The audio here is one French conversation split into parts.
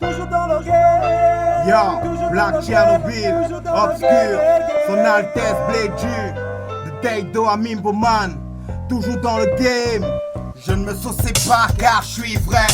Toujours dans le game. Yo, Black Chernobyl, Obscur, Son Altesse Blédu, de Deido à Mimboman, toujours dans le game. Je ne me sauce pas car je suis vrai.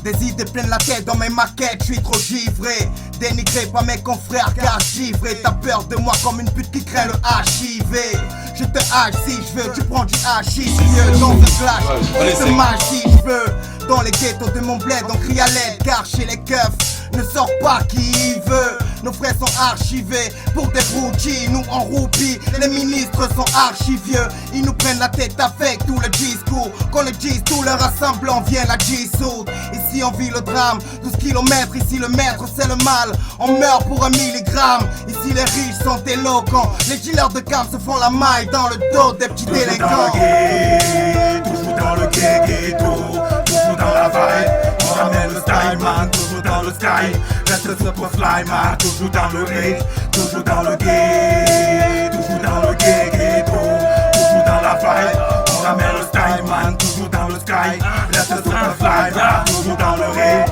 Des idées pleines la tête dans mes maquettes, je suis trop givré. Dénigré par mes confrères car givré. T'as peur de moi comme une pute qui craint le HIV. Je te hache si je veux, tu prends du hachis mieux dans ce flash. Je te mâche si je veux. Dans les ghettos de mon bled on crie à l'aide car chez les keufs ne sort pas qui y veut. Nos frères sont archivés pour des broutilles, nous en roupie. Les ministres sont archivieux, ils nous prennent la tête avec tout le discours. Qu'on le dise, tout leur rassemblement vient la G-Soud. Ici on vit le drame, 12 kilomètres, ici le maître c'est le mal. On meurt pour 1 milligramme, ici les riches sont éloquents. Les dealers de cam se font la maille dans le dos des petits délinquants. Toujours dans le ghetto, toujours dans la vibe. On ramène le style man, toujours dans le sky. Reste ce pour fly man, toujours dans le rage, toujours dans le gay, toujours dans le ghetto, toujours dans la vibe. On ramène le style man, toujours dans le sky. Reste ce pour fly man, toujours dans le rage.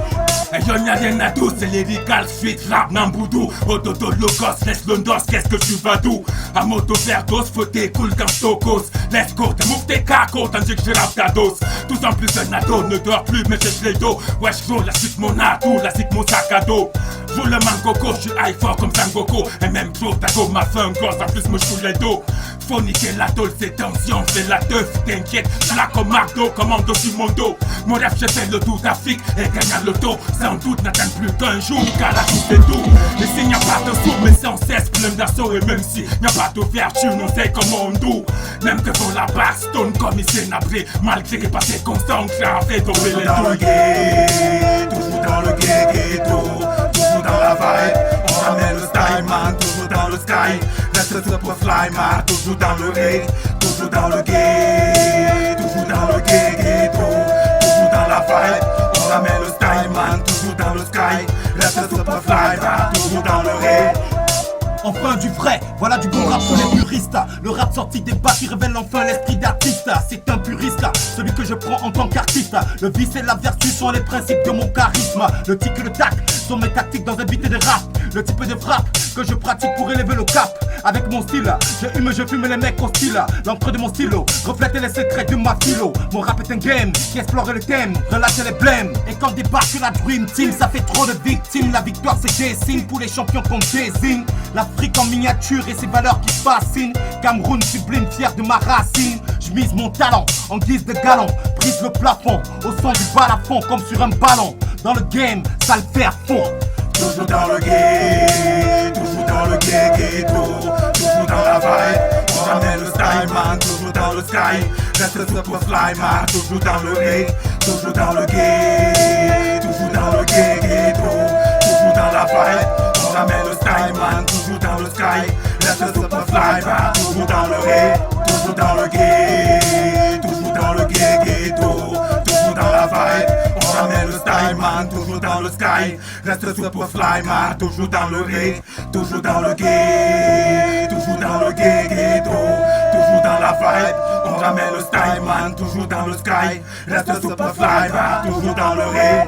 Et y'en a rien à tous, c'est lyrical, street rap, namboudou. Ododo, locos, laisse l'ondos, qu'est-ce que tu vas d'où? À moto verdos, faut tes cool quand stokos. Let's go, t'es move tes cacos, tandis que je rappe ta dose. Tous en plus un ado, ne dors plus, mais j'ai les dos. Ouais, j'roule la suite mon atout, la suite mon sac à dos. Joue le mangoco, j'suis high fort comme Sangoku. Et même trop, ta go m'a fait un gosse, en plus me joue les dos. Faut niquer la tôle, c'est tension, c'est la teuf, t'inquiète. J'la comme McDo, commando sur mon dos. Mon rêve, j'ai fait le tour d'Afrique et gagne à l'auto. Sans doute, n'attends plus qu'un jour, car la vie c'est tout. Et s'il n'y a pas de sous, mais sans cesse plein d'assaut. Et même s'il n'y a pas d'ouverture, on sait comment on doux. Même que pour la bastonne, comme il s'est nabré. Malgré qu'il passait constant, ça fait tomber les douilles. Toujours dans le ghetto, toujours dans la vibe. On ramène le style man, toujours dans le sky. Reste ce pour fly man, toujours dans le rage, toujours dans le gay, toujours dans le ghetto, toujours dans la vibe. On ramène le style man, toujours dans le sky. Reste ce pour fly man, toujours dans le rage. Enfin du vrai, voilà du bon rap pour les puristes. Le rap sorti des bas qui révèle enfin l'esprit d'artiste. C'est un puriste, celui que je prends en tant qu'artiste. Le vice et la vertu sont les principes de mon charisme. Le tic et le tac sont mes tactiques dans un beat de rap. Le type de frappe que je pratique pour élever le cap. Avec mon style, je fume les mecs hostiles. L'encre de mon stylo reflète les secrets de ma philo. Mon rap est un game qui explore le thème, relâche les blèmes. Et quand débarque la Dream Team, ça fait trop de victimes. La victoire c'est des signes pour les champions qu'on désigne. L'Afrique en miniature et ses valeurs qui fascinent. Cameroun sublime, fier de ma racine. Je mise mon talent en guise de galon. Brise le plafond au son du balafon comme sur un ballon. Dans le game, ça le fait à fond. Toujours dans le gay, toujours dans le ghetto, toujours dans la vibe. On ramène le style man, toujours dans le sky. Reste ce pour fly man, toujours dans le rage, toujours dans le gay, toujours dans le ghetto, toujours dans la vibe. On ramène le style man, toujours dans le sky. Reste ce pour fly man, toujours dans le rage, toujours dans le gay, toujours dans le ghetto, toujours dans la vibe. On ramène le style man, toujours dans le sky. Reste ce pour fly man, toujours dans le rage, toujours dans le gay, toujours dans le ghetto, toujours dans la vibe. On ramène le style man, toujours dans le sky. Reste ce pour fly man, toujours dans le rage.